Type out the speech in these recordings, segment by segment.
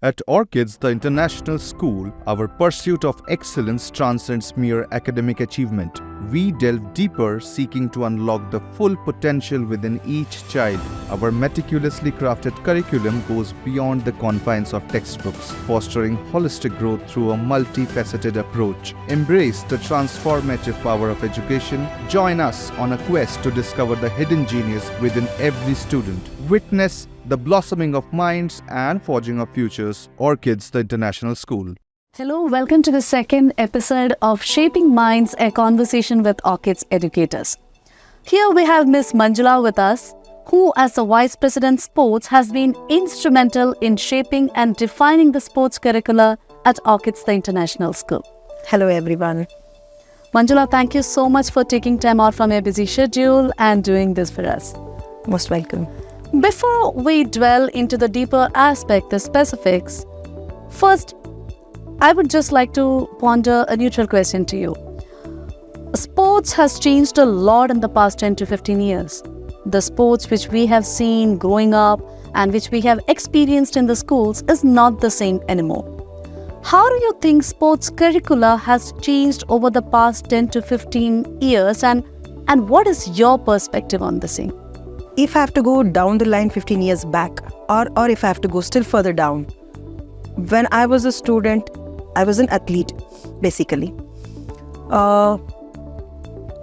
At Orchids, the international school, our pursuit of excellence transcends mere academic achievement. We delve deeper, seeking to unlock the full potential within each child. Our meticulously crafted curriculum goes beyond the confines of textbooks, fostering holistic growth through a multifaceted approach. Embrace the transformative power of education. Join us on a quest to discover the hidden genius within every student. Witness the blossoming of minds and forging of futures. Orchids, the international school. Hello, welcome to the second episode of Shaping Minds, a conversation with Orchids Educators. Here we have Miss Manjula with us, who as the Vice President Sports has been instrumental in shaping and defining the sports curricula at Orchids, the international school. Hello everyone. Manjula, thank you so much for taking time out from your busy schedule and doing this for us. Most welcome. Before we dwell into the deeper aspect, the specifics, first, I would just like to ponder a neutral question to you. Sports has changed a lot in the past 10 to 15 years. The sports which we have seen growing up and which we have experienced in the schools is not the same anymore. How do you think sports curricula has changed over the past 10 to 15 years and what is your perspective on the same? If I have to go down the line 15 years back or if I have to go still further down, when I was a student, I was an athlete basically.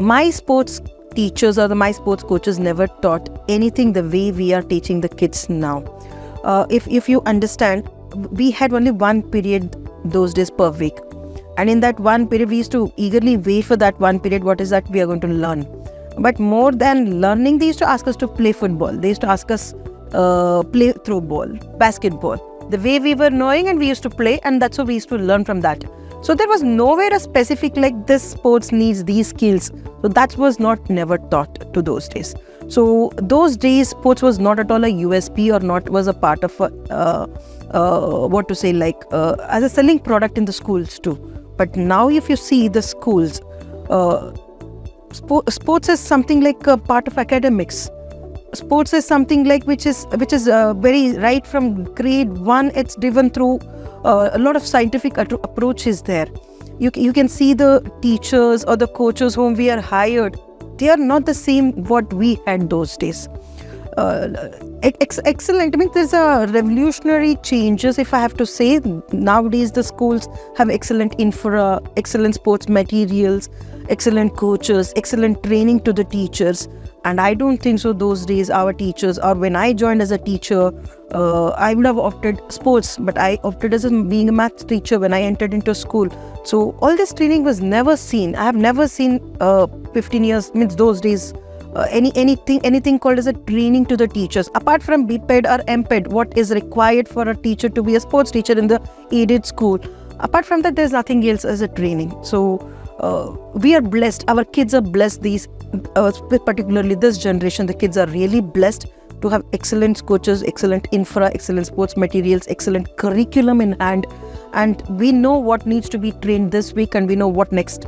My sports teachers or my sports coaches never taught anything the way we are teaching the kids now. If you understand, we had only one period those days per week. And in that one period, we used to eagerly wait for that one period, what is that we are going to learn. But more than learning, they used to ask us to play football. They used to ask us play throw ball, basketball. The way we were knowing and we used to play, and that's how we used to learn from that. So there was nowhere a specific like this sports needs these skills. So that was never taught to those days. So those days sports was not at all a USP or not was a part of as a selling product in the schools too. But now if you see the schools, sports is something like a part of academics. Sports is something like which is very right from grade 1. It's driven through a lot of scientific approaches there. You can see the teachers or the coaches whom we are hired. They are not the same what we had those days. Excellent. I mean, there's a revolutionary changes. If I have to say, nowadays the schools have excellent infra, excellent sports materials, excellent coaches, excellent training to the teachers. And I don't think so those days our teachers, or when I joined as a teacher, I would have opted sports, but I opted as being a math teacher when I entered into school. So all this training was never seen. I have never seen 15 years, means those days, anything called as a training to the teachers. Apart from BPED or MPED, what is required for a teacher to be a sports teacher in the aided school. Apart from that, there's nothing else as a training. So we are blessed. Our kids are blessed. Particularly this generation, the kids are really blessed to have excellent coaches, excellent infra, excellent sports materials, excellent curriculum in hand. And we know what needs to be trained this week, and we know what next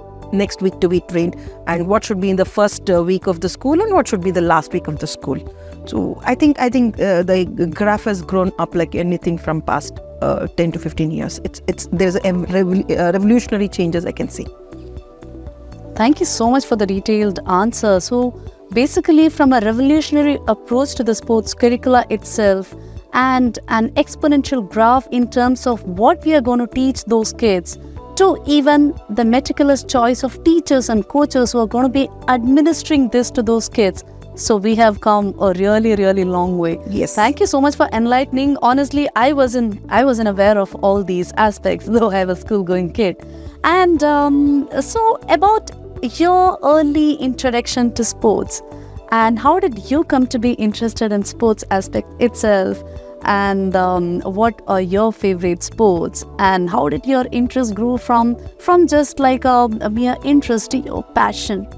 week to be trained, and what should be in the first week of the school and what should be the last week of the school. So I think the graph has grown up like anything from past 10 to 15 years. There's a revolutionary changes I can see. Thank you so much for the detailed answer. So basically, from a revolutionary approach to the sports curricula itself and an exponential graph in terms of what we are going to teach those kids, to even the meticulous choice of teachers and coaches who are going to be administering this to those kids. So we have come a really, really long way. Yes. Thank you so much for enlightening. Honestly, I wasn't aware of all these aspects, though I was a school-going kid. And so about your early introduction to sports, and how did you come to be interested in sports aspect itself, and what are your favorite sports, and how did your interest grow from just like a mere interest to your passion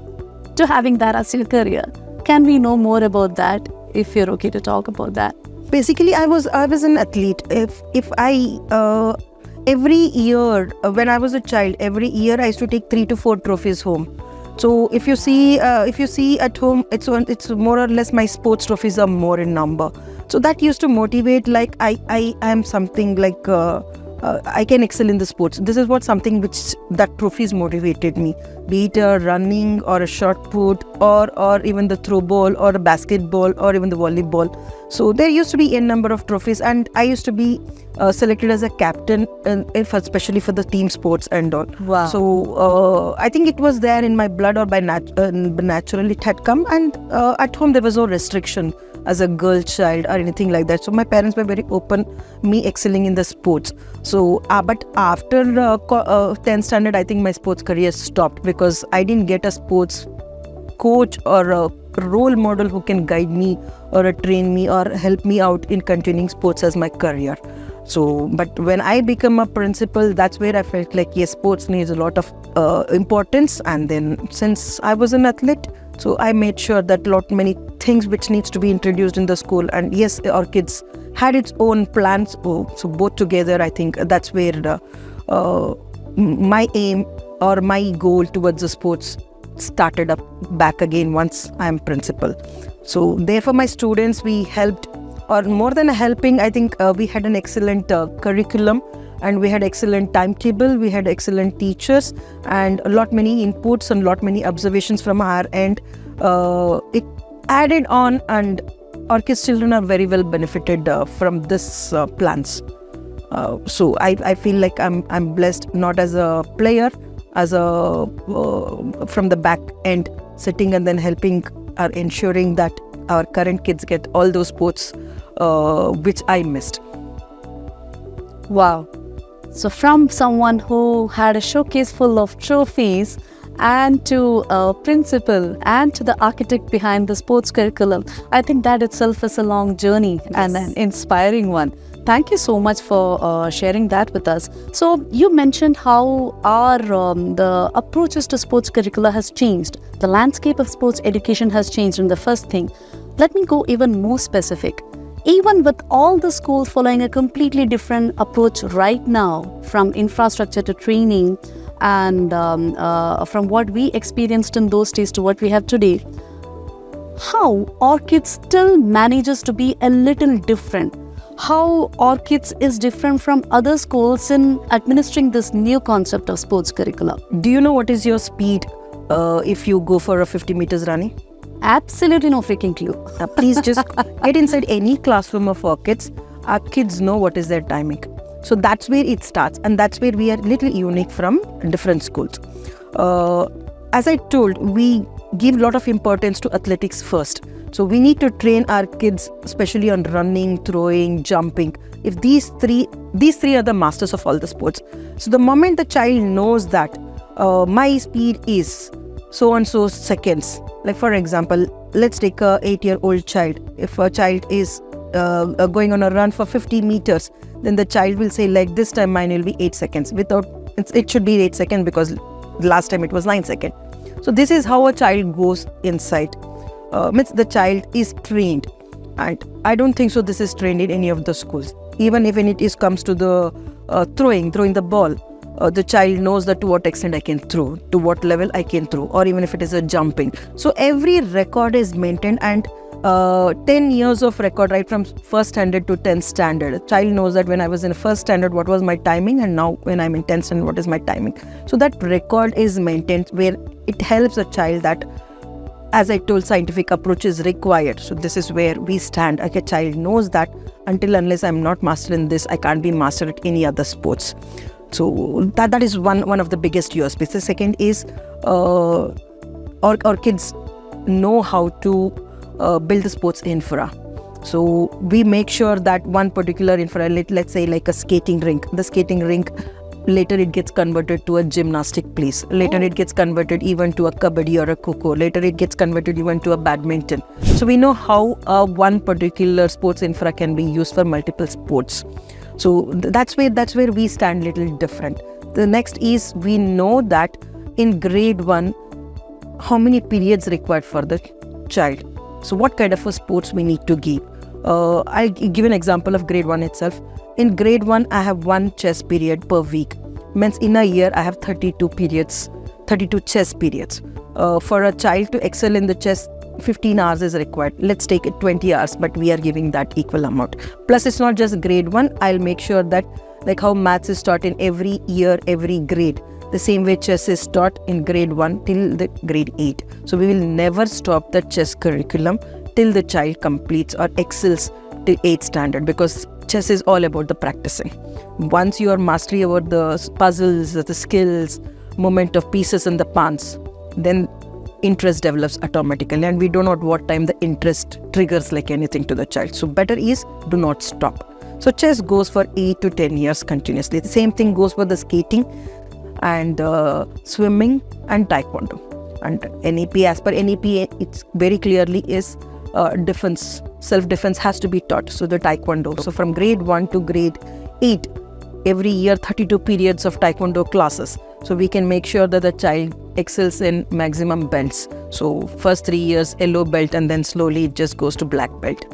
to having that as your career? Can we know more about that, if you're okay to talk about that? Basically, I was an athlete. If I every year when I was a child, every year I used to take 3 to 4 trophies home. So if you see at home, it's more or less my sports trophies are more in number. So that used to motivate, like I am something like I can excel in the sports. This is what something which that trophies motivated me, be it a running or a shot put or even the throw ball or a basketball or even the volleyball. So there used to be a number of trophies, and I used to be selected as a captain, especially for the team sports and all. Wow. So I think it was there in my blood, or by naturally it had come. And at home there was no restriction as a girl child or anything like that. So my parents were very open, me excelling in the sports. So, but after 10th standard, I think my sports career stopped because I didn't get a sports coach or a role model who can guide me or train me or help me out in continuing sports as my career. So, but when I become a principal, that's where I felt like, yes, sports needs a lot of importance. And then since I was an athlete, so I made sure that many things which needs to be introduced in the school. And yes, Orchids had its own plans. So both together, I think that's where my aim or my goal towards the sports started up back again once I'm principal. So therefore my students, we helped, or more than helping, I think we had an excellent curriculum, and we had excellent timetable, we had excellent teachers, and many inputs and many observations from our end. It added on, and Orchids children are very well benefited from this plans. So I feel like I'm blessed, not as a player, as a from the back end, sitting and then helping or ensuring that our current kids get all those sports which I missed. Wow. So from someone who had a showcase full of trophies, and to a principal, and to the architect behind the sports curriculum, I think that itself is a long journey. Yes. And an inspiring one. Thank you so much for sharing that with us. So you mentioned how our the approaches to sports curricula has changed. The landscape of sports education has changed in the first thing. Let me go even more specific. Even with all the schools following a completely different approach right now, from infrastructure to training, and from what we experienced in those days to what we have today, how Orchids still manages to be a little different? How Orchids is different from other schools in administering this new concept of sports curriculum? Do you know what is your speed if you go for a 50 meters running? Absolutely no freaking clue. Please just get inside any classroom of Orchids. Our kids know what is their timing. So that's where it starts, and that's where we are little unique from different schools. As I told, we give a lot of importance to athletics first. So we need to train our kids, especially on running, throwing, jumping. If these three are the masters of all the sports. So the moment the child knows that my speed is so and so seconds, like for example, let's take a 8-year-old child. If a child is going on a run for 50 meters, then the child will say, like, this time mine will be 8 seconds. It should be 8 seconds because last time it was 9 seconds. So this is how a child goes inside. Means the child is trained, and I don't think so this is trained in any of the schools. Even if it comes to the throwing the ball, the child knows that to what extent I can throw, to what level I can throw, or even if it is a jumping. So every record is maintained, and 10 years of record, right from 1st standard to 10th standard. A child knows that when I was in 1st standard, what was my timing, and now when I'm in 10th standard, what is my timing. So that record is maintained, where it helps a child that, as I told, scientific approach is required. So this is where we stand. Like, a child knows that unless I'm not master in this, I can't be master at any other sports. So that is one of the biggest USPs. The second is our kids know how to build the sports infra. So we make sure that one particular infra, let's say like a skating rink. The skating rink, later it gets converted to a gymnastic place. Later it gets converted even to a kabaddi or a kho-kho. Later it gets converted even to a badminton. So we know how one particular sports infra can be used for multiple sports. So that's where we stand little different. The next is, we know that in grade 1, how many periods required for the child. So what kind of a sports we need to give. I'll give an example of grade 1 itself. In grade 1, I have 1 chess period per week. Means in a year, I have 32 periods, 32 chess periods. For a child to excel in the chess, 15 hours is required. Let's take it 20 hours, but we are giving that equal amount. Plus, it's not just grade 1. I'll make sure that, like how maths is taught in every year, every grade, the same way chess is taught in grade 1 till the grade 8. So we will never stop the chess curriculum till the child completes or excels to 8th standard, because chess is all about the practicing. Once you are mastery over the puzzles, the skills, movement of pieces and the pawns, then interest develops automatically, and we don't know at what time the interest triggers like anything to the child. So better is do not stop. So chess goes for 8 to 10 years continuously. The same thing goes for the skating and swimming and taekwondo. And NEP, as per NEP, it's very clearly is defense, self-defense has to be taught. So the taekwondo. So from grade 1 to grade 8, every year 32 periods of taekwondo classes. So we can make sure that the child excels in maximum belts. So first 3 years yellow belt, and then slowly it just goes to black belt.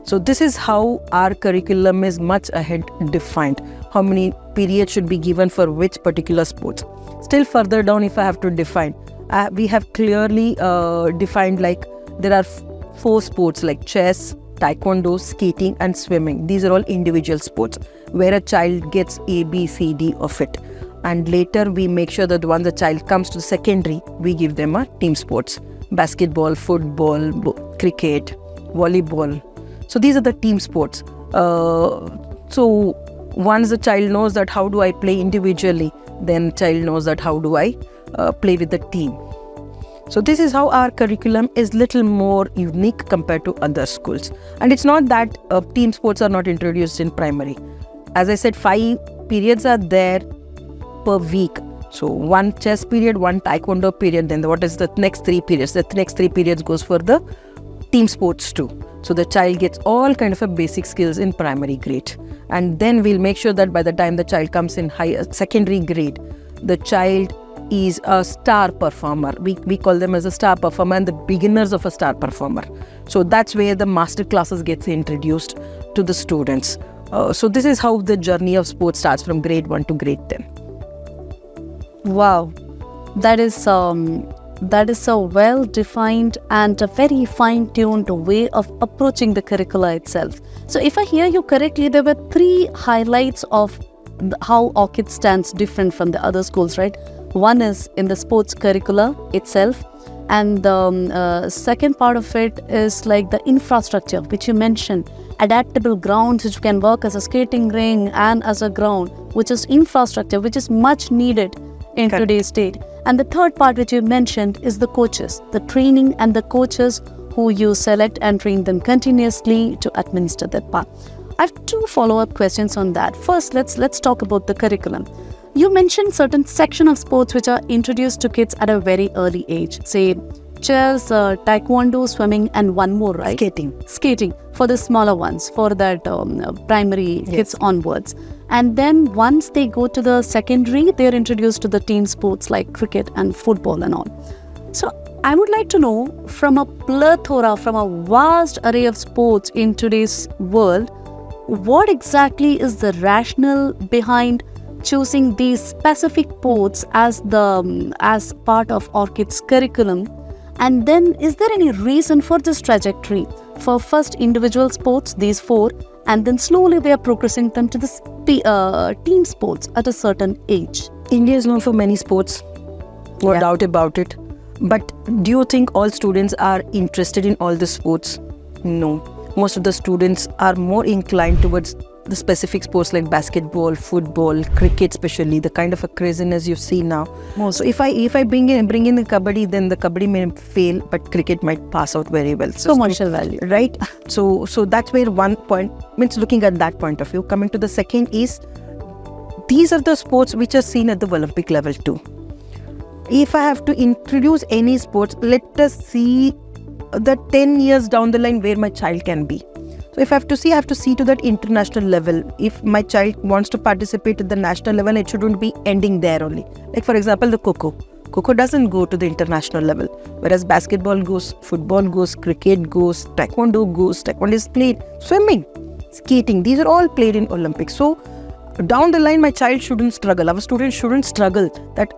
So this is how our curriculum is much ahead defined. How many periods should be given for which particular sports. Still further down, if I have to define, we have clearly defined, like there are 4 sports like chess, taekwondo, skating and swimming. These are all individual sports where a child gets A, B, C, D of it. And later we make sure that once the child comes to secondary, we give them a team sports. Basketball, football, cricket, volleyball. So these are the team sports. So once the child knows that how do I play individually, then child knows that how do I play with the team. So this is how our curriculum is little more unique compared to other schools. And it's not that team sports are not introduced in primary. As I said, 5 periods are there per week. So 1 chess period, 1 taekwondo period, then what is the next 3 periods? The next 3 periods goes for the team sports too. So the child gets all kind of a basic skills in primary grade. And then we'll make sure that by the time the child comes in secondary grade, the child is a star performer. We call them as a star performer and the beginners of a star performer. So that's where the master classes gets introduced to the students. So this is how the journey of sports starts from grade 1 to grade 10. Wow, that is a well-defined and a very fine-tuned way of approaching the curricula itself. So if I hear you correctly, there were 3 highlights of how Orchids stands different from the other schools, right? One is in the sports curricula itself, and the second part of it is like the infrastructure, which you mentioned, adaptable grounds which can work as a skating ring and as a ground, which is infrastructure which is much needed in today's date. And the third part which you mentioned is the coaches, the training and the coaches who you select and train them continuously to administer that part. I have 2 follow-up questions on that. First, let's talk about the curriculum. You mentioned certain section of sports which are introduced to kids at a very early age, say chess, taekwondo, swimming, and one more, right? Skating for the smaller ones, for that primary kids onwards. And then once they go to the secondary, they're introduced to the team sports like cricket and football and all. So I would like to know, from a plethora, from a vast array of sports in today's world, what exactly is the rationale behind choosing these specific sports as part of Orchids curriculum? And then is there any reason for this trajectory? For first individual sports, these 4, and then slowly they are progressing them to the team sports at a certain age. India is known for many sports, no doubt about it. But do you think all students are interested in all the sports? No. Most of the students are more inclined towards the specific sports like basketball, football, cricket, especially the kind of a craziness you see now. So if I bring in the kabaddi, then the kabaddi may fail, but cricket might pass out very well. So commercial value, right? So that's where one point means, looking at that point of view. Coming to the second is, these are the sports which are seen at the Olympic level too. If I have to introduce any sports, let us see the 10 years down the line where my child can be. So if I have to see to that international level. If my child wants to participate at the national level, it shouldn't be ending there only. Like for example, the Coco. Coco doesn't go to the international level, whereas basketball goes, football goes, cricket goes, taekwondo goes, taekwondo is played, swimming, skating, these are all played in Olympics. So down the line, my child shouldn't struggle, our students shouldn't struggle that,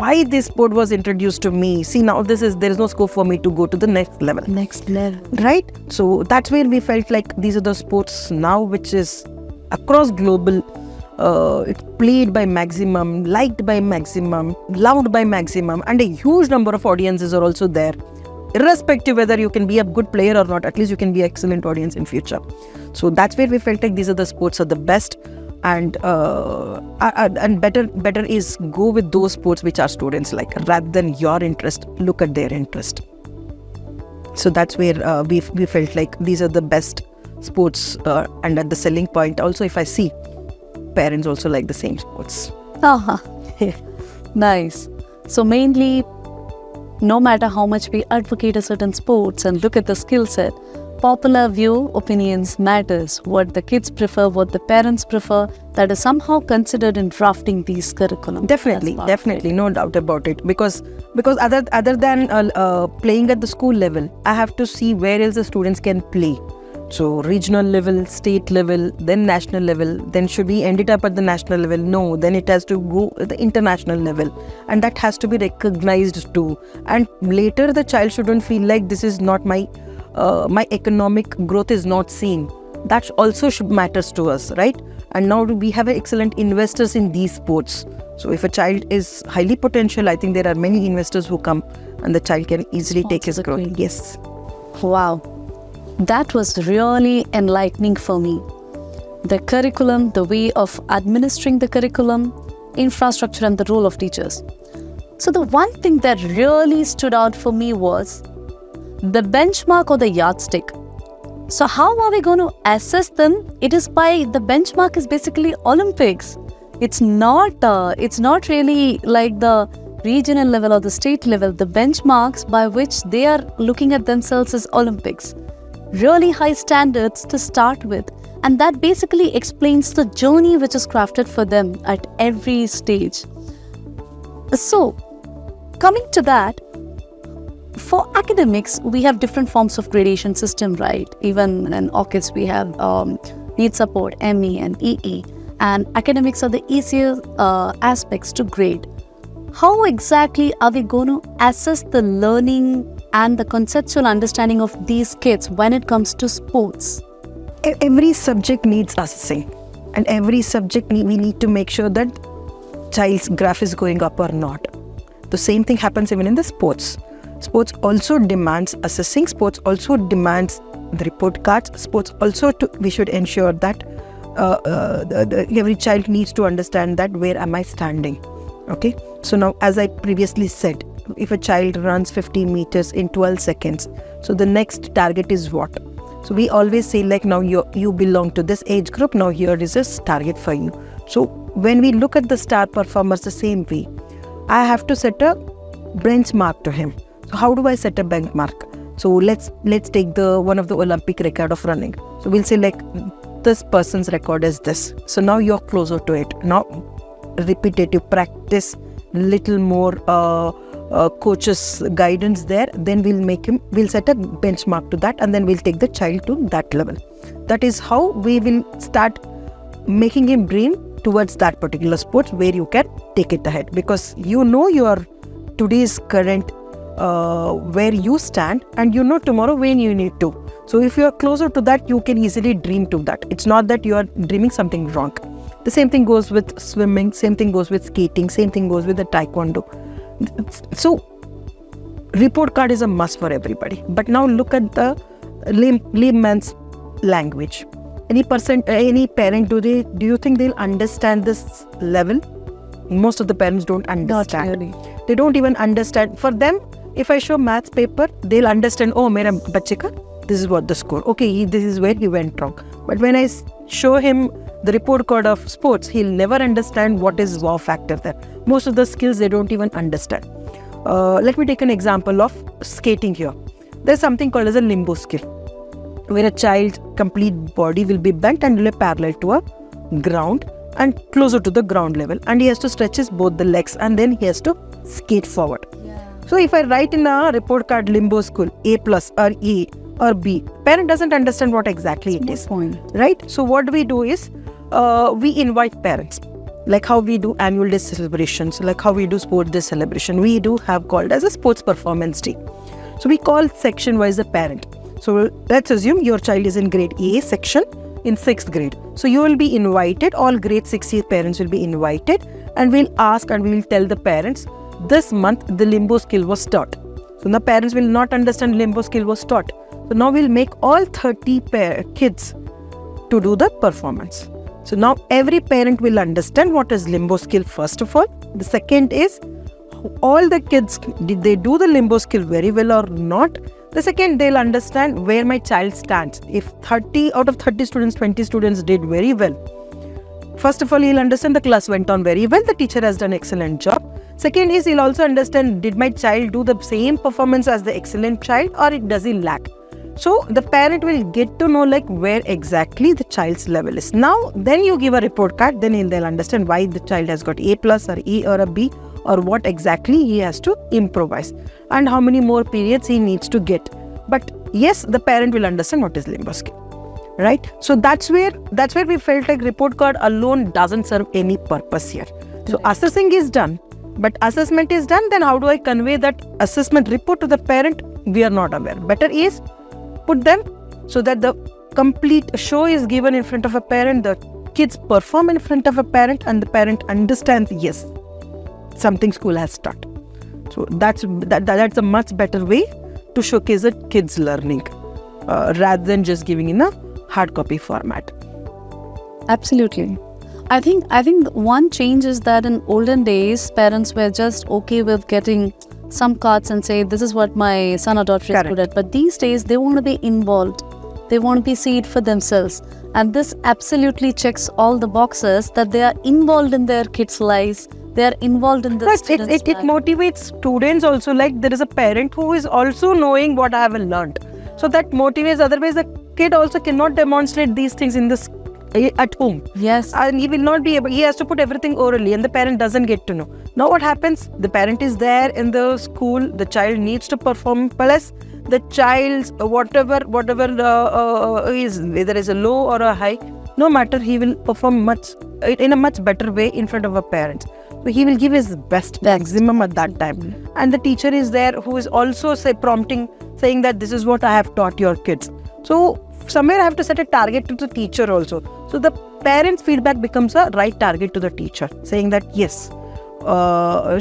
why this sport was introduced to me. See, now there is no scope for me to go to the next level. Right? So that's where we felt like these are the sports now which is across global. It's played by maximum, liked by maximum, loved by maximum, and a huge number of audiences are also there. Irrespective whether you can be a good player or not, at least you can be an excellent audience in future. So that's where we felt like these are the sports are the best, and better is go with those sports which our students like, rather than your interest. Look at their interest. So that's where we felt like these are the best sports, and at the selling point also, if I see parents also like the same sports. Nice. So mainly, no matter how much we advocate a certain sports and look at the skill set, popular view, opinions matters. What the kids prefer, what the parents prefer, that is somehow considered in drafting these curriculum. Definitely, no doubt about it. Because other than playing at the school level, I have to see where else the students can play. So regional level, state level, then national level. Then should we end it up at the national level? No, then it has to go at the international level, and that has to be recognized too. And later the child shouldn't feel like this is not my economic growth is not seen. That also matters to us, right? And now we have excellent investors in these sports. So if a child is highly potential, I think there are many investors who come and the child can easily take his growth. Yes. Wow. That was really enlightening for me. The curriculum, the way of administering the curriculum, infrastructure, and the role of teachers. So the one thing that really stood out for me was the benchmark or the yardstick. So how are we going to assess them? It is by the benchmark is basically Olympics. It's not really like the regional level or the state level. The benchmarks by which they are looking at themselves is Olympics. Really high standards to start with, and that basically explains the journey which is crafted for them at every stage. So, coming to that, for academics, we have different forms of gradation system, right? Even in Orchids, we have need support, ME and EE, and academics are the easier aspects to grade. How exactly are we going to assess the learning and the conceptual understanding of these kids when it comes to sports? Every subject needs assessing, and every subject we need to make sure that child's graph is going up or not. The same thing happens even in the sports. Sports also demands assessing. Sports also demands the report cards. Sports also we should ensure that every child needs to understand that where am I standing. Okay. So now, as I previously said, if a child runs 50 meters in 12 seconds, so the next target is what? So we always say like, now you belong to this age group, now here is a target for you. So when we look at the star performers the same way, I have to set a benchmark to him. So how do I set a benchmark? So let's take one of the Olympic record of running. So we'll say like, this person's record is this. So now you're closer to it. Now repetitive practice, little more coach's guidance there, then we'll set a benchmark to that, and then we'll take the child to that level. That is how we will start making him dream towards that particular sport where you can take it ahead, because you know your today's current where you stand, and you know tomorrow when you need to. So if you are closer to that, you can easily dream to that. It's not that you are dreaming something wrong. The same thing goes with swimming, same thing goes with skating, same thing goes with the taekwondo. So report card is a must for everybody. But now look at the layman's language. Any parent, do you think they'll understand this level? Most of the parents don't understand. Not really. They don't even understand. For them, if I show maths paper, they'll understand, oh, mera bachche ka, this is what the score. Okay, this is where he went wrong. But when I show him the report card of sports, he'll never understand what is wow factor there. Most of the skills they don't even understand. Let me take an example of skating here. There's something called as a limbo skill, where a child's complete body will be bent and will be parallel to a ground and closer to the ground level, and he has to stretch his both the legs, and then he has to skate forward. So if I write in a report card limbo skill A+ or E or B, parent doesn't understand what exactly it is. Point. Right? So what we do is we invite parents. like how we do annual day celebrations, like how we do sport day celebration, we do have called as a sports performance day. So we call section wise a parent. So let's assume your child is in grade A section in 6th grade. So you will be invited, all grade 6 parents will be invited, and we'll ask and we will tell the parents, this month the limbo skill was taught. So the parents will not understand limbo skill was taught. So now we'll make all 30 kids to do the performance. So now every parent will understand what is limbo skill first of all. The second is, all the kids, did they do the limbo skill very well or not? The second, they'll understand where my child stands. If 30 out of 30 students, 20 students did very well, first of all, he'll understand the class went on very well, the teacher has done excellent job. Second is, he'll also understand, did my child do the same performance as the excellent child, or does he lack? So the parent will get to know like where exactly the child's level is. Now, then you give a report card, then they'll understand why the child has got A+ or E or a B, or what exactly he has to improvise and how many more periods he needs to get. But yes, the parent will understand what is limbo skill, right? So that's where we felt like report card alone doesn't serve any purpose here. So assessing is done, but assessment is done, then how do I convey that assessment report to the parent? We are not aware. Better is put them so that the complete show is given in front of a parent, the kids perform in front of a parent, and the parent understands, yes, something school has taught. So that's a much better way to showcase a kid's learning rather than just giving in a hard copy format. Absolutely. I think one change is that in olden days, parents were just okay with getting some cards and say, this is what my son or daughter is good at. But these days, they want to be involved. They want to see it for themselves. And this absolutely checks all the boxes that they are involved in their kids' lives. They are involved in the students' it motivates students also. Like there is a parent who is also knowing what I have learned. So that motivates. Otherwise, the kid also cannot demonstrate these things in this at home. Yes. And he will not be able, he has to put everything orally and the parent doesn't get to know. Now what happens? The parent is there in the school, the child needs to perform, plus the child's whatever is, whether it's a low or a high, no matter, he will perform in a much better way in front of a parent. So he will give his best maximum at that time. And the teacher is there who is also prompting, saying that this is what I have taught your kids. So somewhere I have to set a target to the teacher also. So the parent's feedback becomes a right target to the teacher, saying that yes,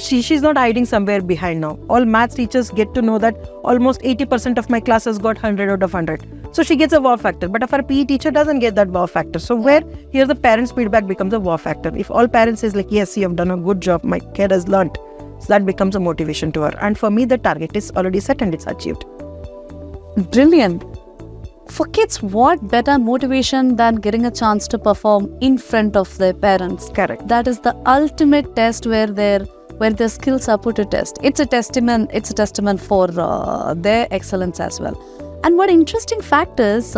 she's not hiding somewhere behind now. All maths teachers get to know that almost 80% of my class has got 100 out of 100. So she gets a wow factor. But if our PE teacher doesn't get that wow factor, so where here the parent's feedback becomes a wow factor. If all parents says like, yes, you have done a good job, my kid has learnt, so that becomes a motivation to her. And for me, the target is already set and it's achieved. Brilliant. For kids, what better motivation than getting a chance to perform in front of their parents? Correct. That is the ultimate test where their skills are put to test. It's a testament for their excellence as well. And what interesting fact is,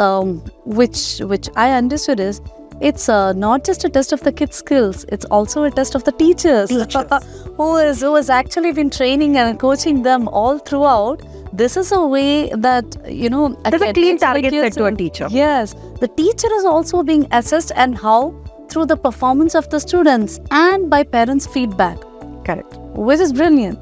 which I understood is, it's not just a test of the kids' skills, it's also a test of the teachers. who has actually been training and coaching them all throughout. This is a way that, there's a clean target set to a teacher. Yes, the teacher is also being assessed, and how? Through the performance of the students and by parents' feedback. Correct. Which is brilliant.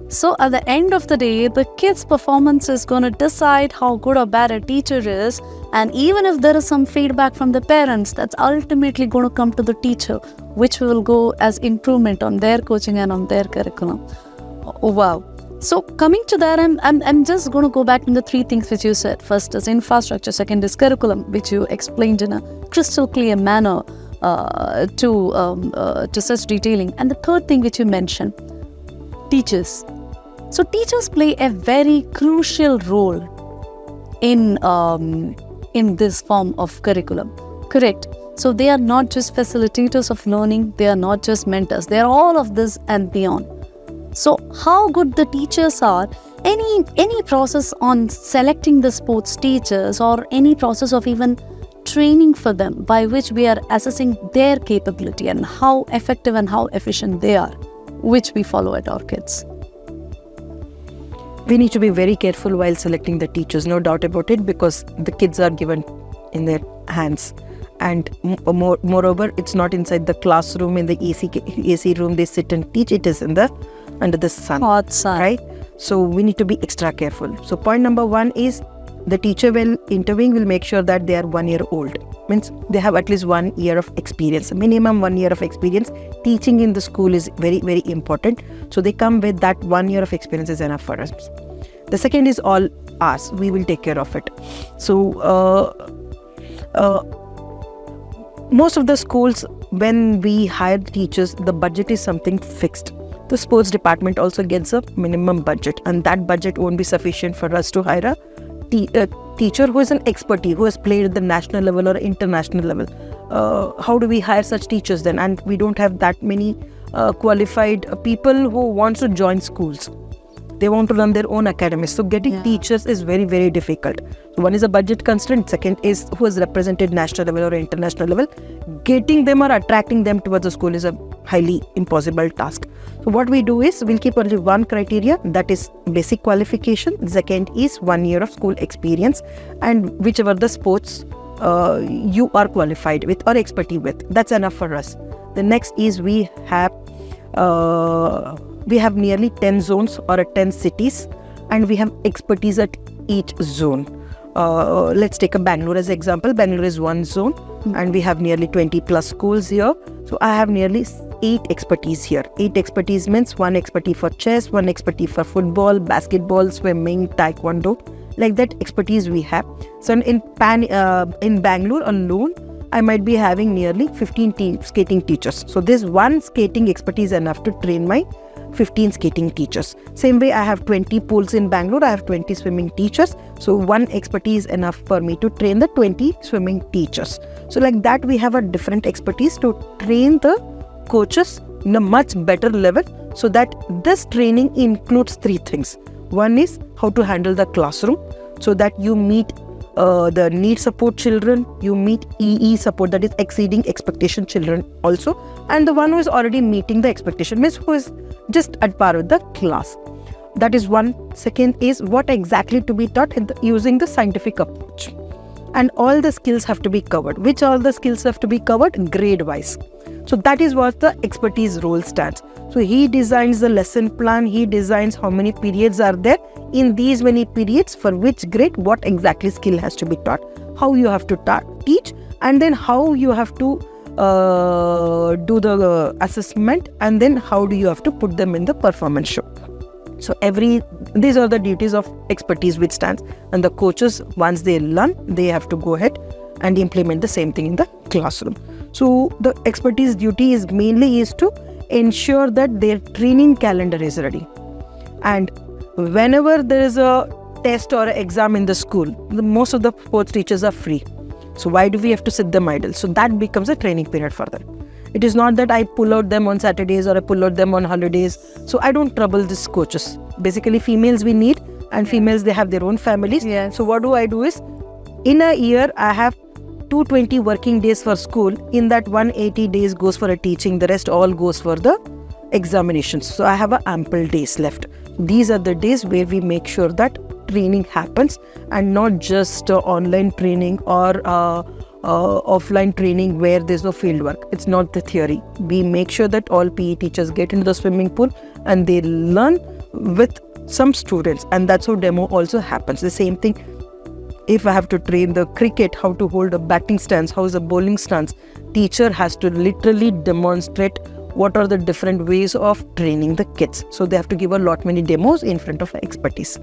So at the end of the day, the kid's performance is going to decide how good or bad a teacher is, and even if there is some feedback from the parents, that's ultimately going to come to the teacher, which will go as improvement on their coaching and on their curriculum. Oh, wow. So coming to that, I'm just going to go back to the three things which you said. First is infrastructure, second is curriculum, which you explained in a crystal clear manner to such detailing, and the third thing which you mentioned, teachers. So teachers play a very crucial role in this form of curriculum. Correct. So they are not just facilitators of learning, they are not just mentors, they are all of this and beyond. So how good the teachers are, any process on selecting the sports teachers or any process of even training for them by which we are assessing their capability and how effective and how efficient they are, which we follow at Orchids. We need to be very careful while selecting the teachers, no doubt about it, because the kids are given in their hands. And moreover, it's not inside the classroom in the AC room they sit and teach. It is under the sun, Hot sun. right? So we need to be extra careful. So point number 1 is the teacher will intervene, will make sure that they are 1 year old. Means they have at least 1 year of experience, minimum 1 year of experience. Teaching in the school is very, very important. So they come with that 1 year of experience is enough for us. The second is all us. We will take care of it. So most of the schools, when we hire teachers, the budget is something fixed. The sports department also gets a minimum budget, and that budget won't be sufficient for us to hire a teacher who is an expert, who has played at the national level or international level. How do we hire such teachers then? And we don't have that many qualified people who want to join schools. They want to run their own academies. So getting teachers is very, very difficult. So one is a budget constraint. Second is who has represented national level or international level. Getting them or attracting them towards the school is a highly impossible task. So what we do is we'll keep only one criteria, that is basic qualification. Second is 1 year of school experience, and whichever the sports you are qualified with or expertise with, that's enough for us. The next is we have nearly 10 zones or 10 cities, and we have expertise at each zone. Let's take a Bangalore as example. Bangalore is one zone, and we have nearly 20 plus schools here. So I have nearly 8 expertise here. 8 expertise means 1 expertise for chess, 1 expertise for football, basketball, swimming, taekwondo. Like that expertise we have. So in Bangalore alone, I might be having nearly 15 skating teachers. So this one skating expertise enough to train my 15 skating teachers. Same way, I have 20 pools in Bangalore. I have 20 swimming teachers. So one expertise enough for me to train the 20 swimming teachers. So like that, we have a different expertise to train the coaches in a much better level, so that this training includes 3 things. One is how to handle the classroom, so that you meet the need support children, you meet EE support, that is exceeding expectation children also, and the one who is already meeting the expectation, means who is just at par with the class. That is one. Second is what exactly to be taught using the scientific approach. And all the skills have to be covered. Which all the skills have to be covered? Grade wise. So that is what the expertise role stands. So he designs the lesson plan, he designs how many periods are there. In these many periods, for which grade, what exactly skill has to be taught, how you have to teach, and then how you have to do the assessment, and then how do you have to put them in the performance show. So these are the duties of expertise which stands, and the coaches, once they learn, they have to go ahead and implement the same thing in the classroom. So the expertise duty is mainly to ensure that their training calendar is ready. And whenever there is a test or an exam in the school, most of the sports teachers are free. So why do we have to sit them idle? So that becomes a training period for them. It is not that I pull out them on Saturdays or I pull out them on holidays. So I don't trouble these coaches. Basically, females we need, and females, they have their own families. Yes. So what do I do is, in a year, I have 220 working days for school. In that, 180 days goes for a teaching. The rest all goes for the examinations. So I have ample days left. These are the days where we make sure that training happens, and not just online training or offline training where there's no field work. It's not the theory. We make sure that all PE teachers get into the swimming pool and they learn with some students, and that's how demo also happens. The same thing, if I have to train the cricket, how to hold a batting stance, how is a bowling stance, teacher has to literally demonstrate what are the different ways of training the kids. So they have to give a lot many demos in front of expertise.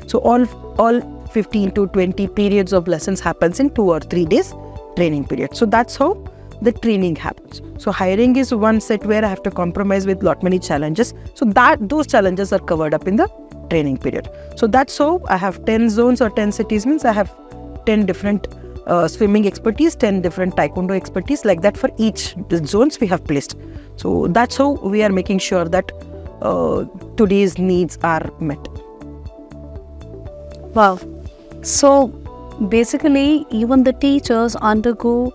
So all 15 to 20 periods of lessons happens in 2 or 3 days training period. So that's how the training happens. So hiring is one set where I have to compromise with lot many challenges. So those challenges are covered up in the training period. So that's how I have 10 zones or 10 cities, means I have 10 different swimming expertise, 10 different taekwondo expertise, like that for each zones we have placed. So that's how we are making sure that today's needs are met. Wow. So basically, even the teachers undergo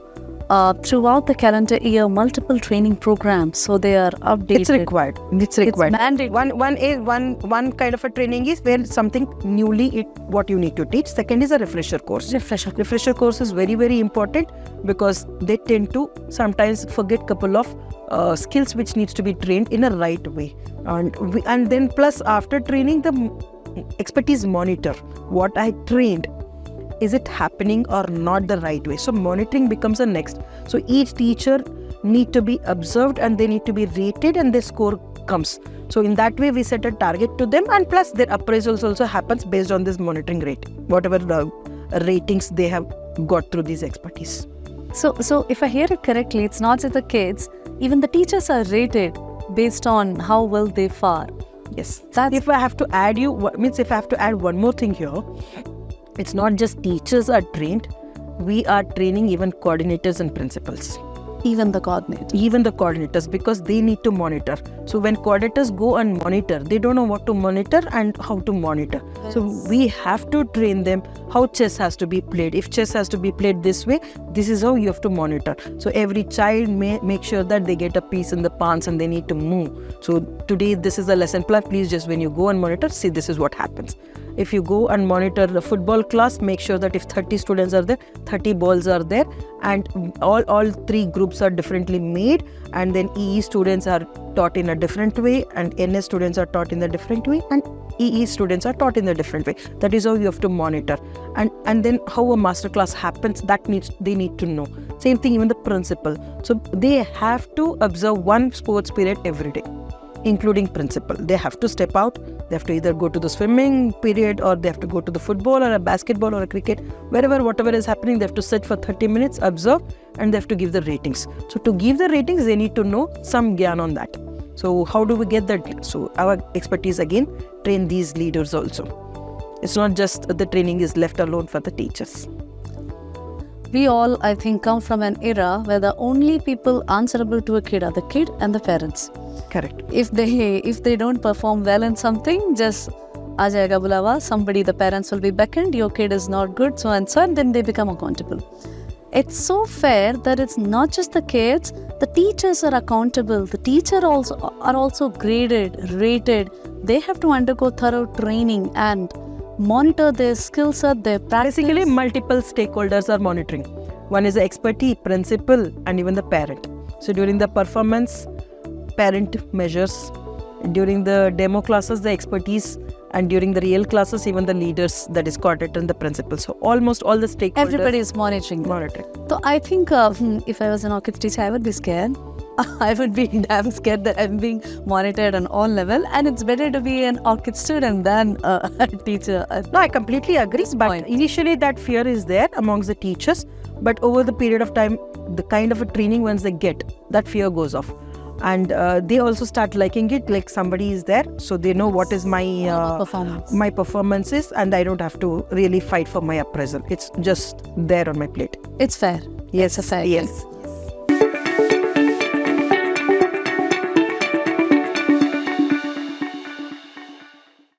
throughout the calendar year multiple training programs, so they are updated. It's required. It's required. mandatory. One kind of a training is where something newly what you need to teach. Second is a refresher course. Refresher course is very, very important because they tend to sometimes forget couple of skills which needs to be trained in a right way. And then plus after training, the expertise monitor what I trained. Is it happening or not the right way? So monitoring becomes the next. So each teacher need to be observed and they need to be rated and their score comes. So in that way we set a target to them, and plus their appraisals also happens based on this monitoring rate, whatever the ratings they have got through these expertise. So if I hear it correctly, it's not just the kids, even the teachers are rated based on how well they fare. Yes. If I have to add one more thing here, it's not just teachers are trained, we are training even coordinators and principals. Even the coordinator. Even the coordinators, because they need to monitor. So when coordinators go and monitor, they don't know what to monitor and how to monitor. Yes. So we have to train them how chess has to be played. If chess has to be played this way, this is how you have to monitor. So every child may make sure that they get a piece in the pawns and they need to move. So today this is a lesson plan. Please just when you go and monitor, see this is what happens. If you go and monitor the football class, make sure that if 30 students are there, 30 balls are there, and all three groups are differently made, and then EE students are taught in a different way, and NS students are taught in a different way, and EE students are taught in a different way. That is how you have to monitor. And then how a master class happens, they need to know. Same thing, even the principal. So they have to observe one sports period every day, including principal. They have to step out. They have to either go to the swimming period, or they have to go to the football or a basketball or a cricket, whatever is happening. They have to sit for 30 minutes, observe, and they have to give the ratings. So to give the ratings, they need to know some gyan on that. So how do we get that? So our expertise again, train these leaders also. It's not just the training is left alone for the teachers. We all, I think, come from an era where the only people answerable to a kid are the kid and the parents. Correct. If they don't perform well in something, just aa jayega bulawa, somebody, the parents will be beckoned, your kid is not good, so and so, and then they become accountable. It's so fair that it's not just the kids, the teachers are accountable. The teachers are also graded, rated. They have to undergo thorough training and monitor their skill set, their practice. Basically, multiple stakeholders are monitoring. One is the expertise, principal, and even the parent. So during the performance, parent measures. During the demo classes, the expertise, and during the real classes, even the leaders, that is coordinator and the principal. So almost all the stakeholders. Everybody is monitoring. So I think if I was an Orchids teacher, I would be scared. I would be damn scared that I'm being monitored on all level, and it's better to be an Orchid student than a teacher. No, I completely agree. But initially that fear is there amongst the teachers, but over the period of time, the kind of a training once they get, that fear goes off. And they also start liking it, like somebody is there, so they know what is my performances, and I don't have to really fight for my appraisal. It's just there on my plate. It's fair. Yes, it's a fair. Yes.